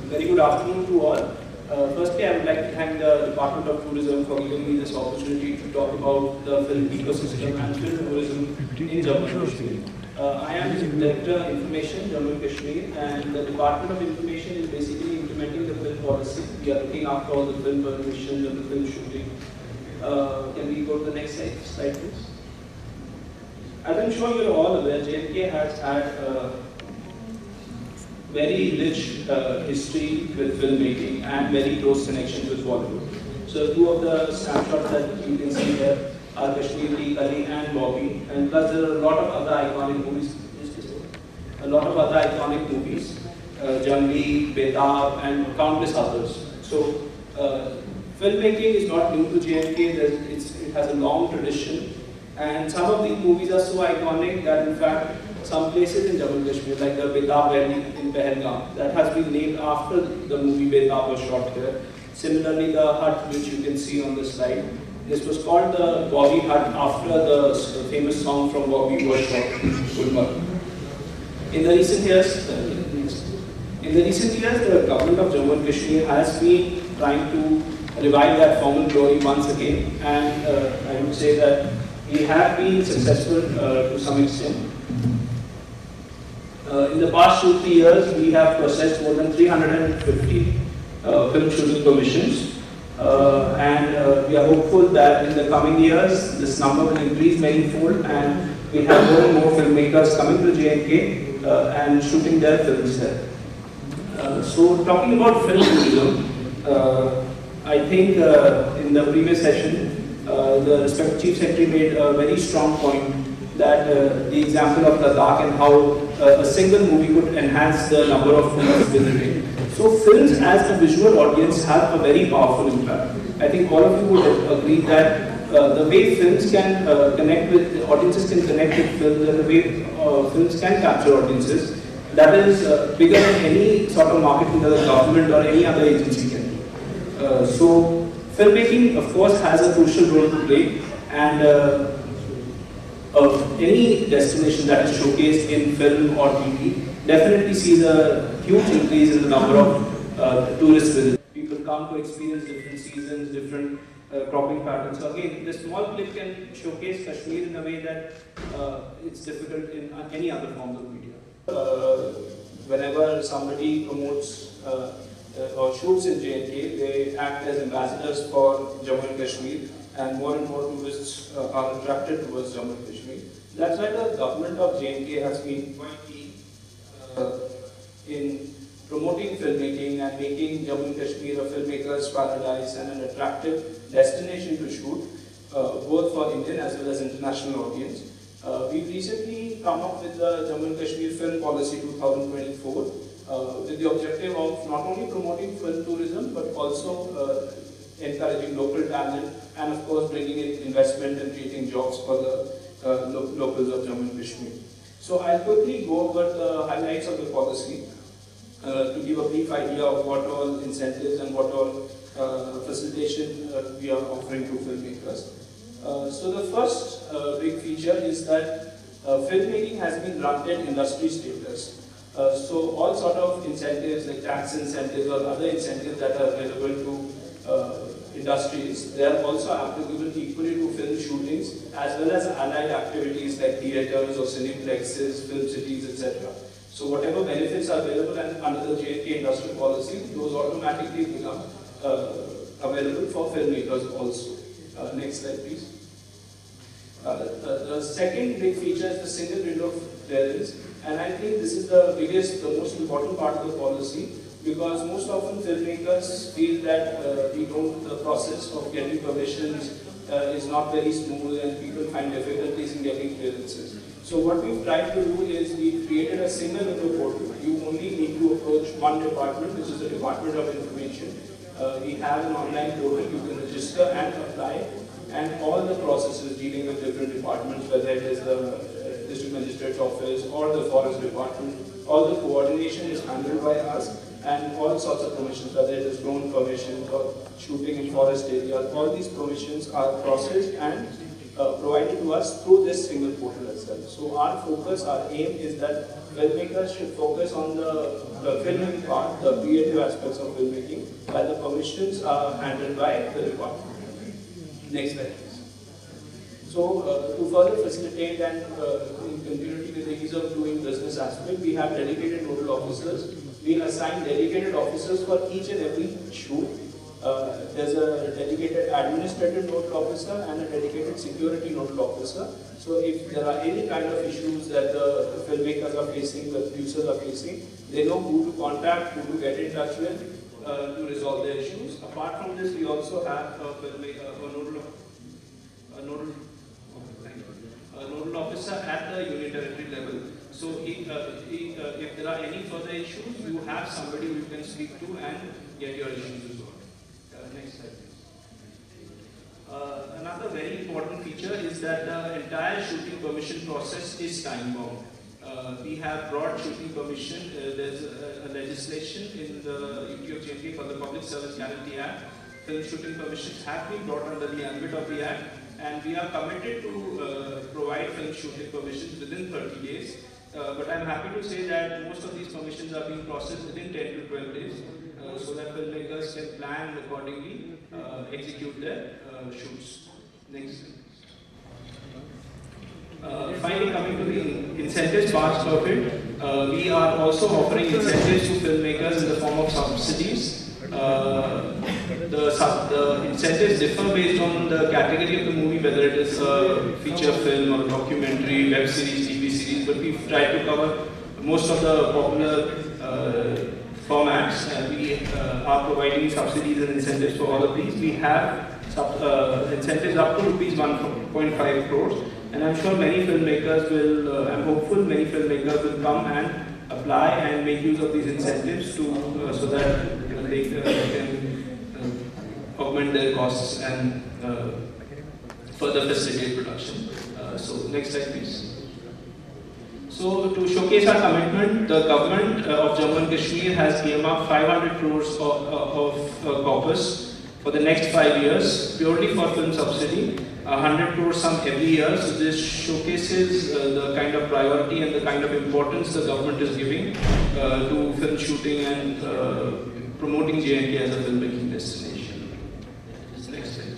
Very good afternoon to all. Firstly, I would like to thank the Department of Tourism for giving me this opportunity to talk about the film ecosystem and film tourism in Jammu and Kashmir. I am Director Information, Jammu and Kashmir, and the Department of Information is basically implementing the film policy. We are looking after all the film permissions and the film shooting. Can we go to the next slide, please? As I'm sure you're all aware, J&K has had very rich history with filmmaking and very close connections with Bollywood. So two of the snapshots that you can see here are Kashmir, Kali and Bobby, and plus there are a lot of other iconic movies. Jammu, Betab and countless others. So filmmaking is not new to J&K, it has a long tradition, and some of these movies are so iconic that in fact some places in Jammu and Kashmir, like the Betab Valley in Pahalgam, that has been named after the movie Betab was shot here. Similarly, the hut which you can see on the slide, this was called the Bobby Hut after the famous song from Bobby was shot in Gulmarg. In the recent years, the government of Jammu and Kashmir has been trying to revive that former glory once again, and I would say that we have been successful to some extent. In the past 2-3 years, we have processed more than 350 film shooting permissions, and we are hopeful that in the coming years, this number will increase manifold, and we have more and more filmmakers coming to J&K and shooting their films there. So, talking about film tourism, I think in the previous session, the respected Chief Secretary made a very strong point that the example of Ladakh and how a single movie could enhance the number of films visited. So films as a visual audience have a very powerful impact. I think all of you would agree that the way films can connect with, audiences can connect with films, and the way films can capture audiences, that is bigger than any sort of marketing that the government or any other agency can do. So filmmaking, of course, has a crucial role to play, and any destination that is showcased in film or TV definitely sees a huge increase in the number of tourist visits. People come to experience different seasons, different cropping patterns. So again, this small clip can showcase Kashmir in a way that it's difficult in any other forms of media. Whenever somebody promotes or shoots in J&K, they act as ambassadors for Jammu and Kashmir, and more tourists are attracted towards Jammu and Kashmir. That's why the government of J&K has been quite keen in promoting filmmaking and making Jammu and Kashmir a filmmaker's paradise and an attractive destination to shoot, both for Indian as well as international audience. We've recently come up with the Jammu and Kashmir Film Policy 2024 with the objective of not only promoting film tourism but also encouraging local talent and of course bringing in investment and creating jobs for the locals of Jammu and Kashmir. So I'll quickly go over the highlights of the policy to give a brief idea of what all incentives and what all facilitation we are offering to filmmakers. So the first big feature is that filmmaking has been granted industry status. So all sort of incentives like tax incentives or other incentives that are available to industries, they are also applicable equally to film shootings as well as allied activities like theatres or cineplexes, film cities, etc. So whatever benefits are available under the J&K industrial policy, those automatically become available for filmmakers also. Next slide, please. The second big feature is the single window of clearance, and I think this is the biggest, the most important part of the policy, because most often filmmakers feel that the process of getting permissions is not very smooth and people find difficulties in getting clearances. So what we've tried to do is we created a single window portal. You only need to approach one department, which is the Department of Information. We have an online portal, you can register and apply, and all the processes dealing with different departments, whether it is the District Magistrate's Office or the Forest Department, all the coordination is handled by us, and all sorts of permissions, whether it is drone permissions or shooting in forest areas, all these permissions are processed and provided to us through this single portal itself. So our focus, our aim is that filmmakers should focus on the filming part, the creative aspects of filmmaking, while the permissions are handled by the department. Next slide, please. So, to further facilitate and in continuity with the ease of doing business aspect, we have dedicated nodal officers. We assign dedicated officers for each and every shoot. There's a dedicated administrative nodal officer and a dedicated security nodal officer. So if there are any kind of issues that the filmmakers are facing, the producers are facing, they know who to contact, who to get in touch with to resolve their issues. Apart from this, we also have a nodal officer at the unit territory level. So if there are any further issues, you have somebody you can speak to and get your issues resolved. Next slide, please. Another very important feature is that the entire shooting permission process is time-bound. We have broad shooting permission. There's a legislation in the UT of J&K called the Public Service Guarantee Act. Film shooting permissions have been brought under the ambit of the Act, and we are committed to provide film shooting permissions within 30 days. But I'm happy to say that most of these permissions are being processed within 10 to 12 days, so that filmmakers can plan accordingly, execute their shoots. Next. Finally, coming to the incentives part of it, we are also offering incentives to filmmakers in the form of subsidies. The incentives differ based on the category of the movie, whether it is a feature film or documentary, web series, TV series, but we've tried to cover most of the popular formats, and we are providing subsidies and incentives for all of these. We have incentives up to rupees 1.5 crores, and I'm sure many filmmakers will, I'm hopeful many filmmakers will come and apply and make use of these incentives to so that they can augment their costs and further facilitate production. So next slide, please. So to showcase our commitment, the government of Jammu and Kashmir has earmarked 500 crores of corpus for the next 5 years, purely for film subsidy. 100 crores sum every year. So this showcases the kind of priority and the kind of importance the government is giving to film shooting and promoting J&K as a filmmaking destination. Next slide.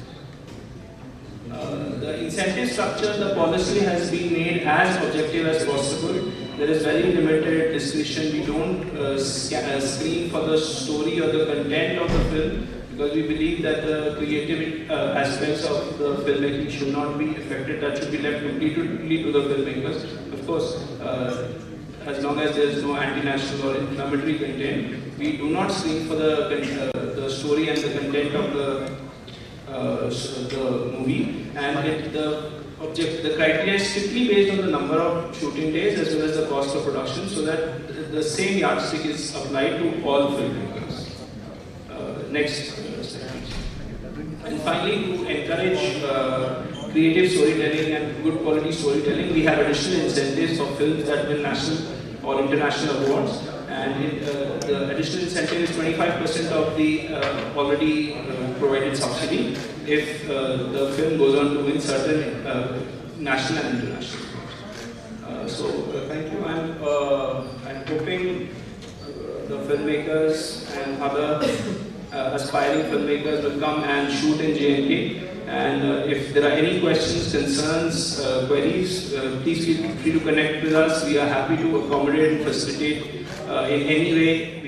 The incentive structure, the policy has been made as objective as possible. There is very limited discretion. We don't screen for the story or the content of the film, because we believe that the creative aspects of the filmmaking should not be affected. That should be left completely to the filmmakers. Of course, as long as there is no anti-national or inflammatory content, we do not screen for the story and the content of the movie. And the criteria is strictly based on the number of shooting days as well as the cost of production, so that the same yardstick is applied to all filmmakers. Next slide. And finally, to encourage creative storytelling and good quality storytelling, we have additional incentives for films that win national or international awards. And the additional incentive is 25% of the already provided subsidy if the film goes on to win certain national and international awards. So thank you. I'm hoping the filmmakers and other aspiring filmmakers will come and shoot in J&K. And if there are any questions, concerns, queries, please feel free to connect with us. We are happy to accommodate and facilitate in any way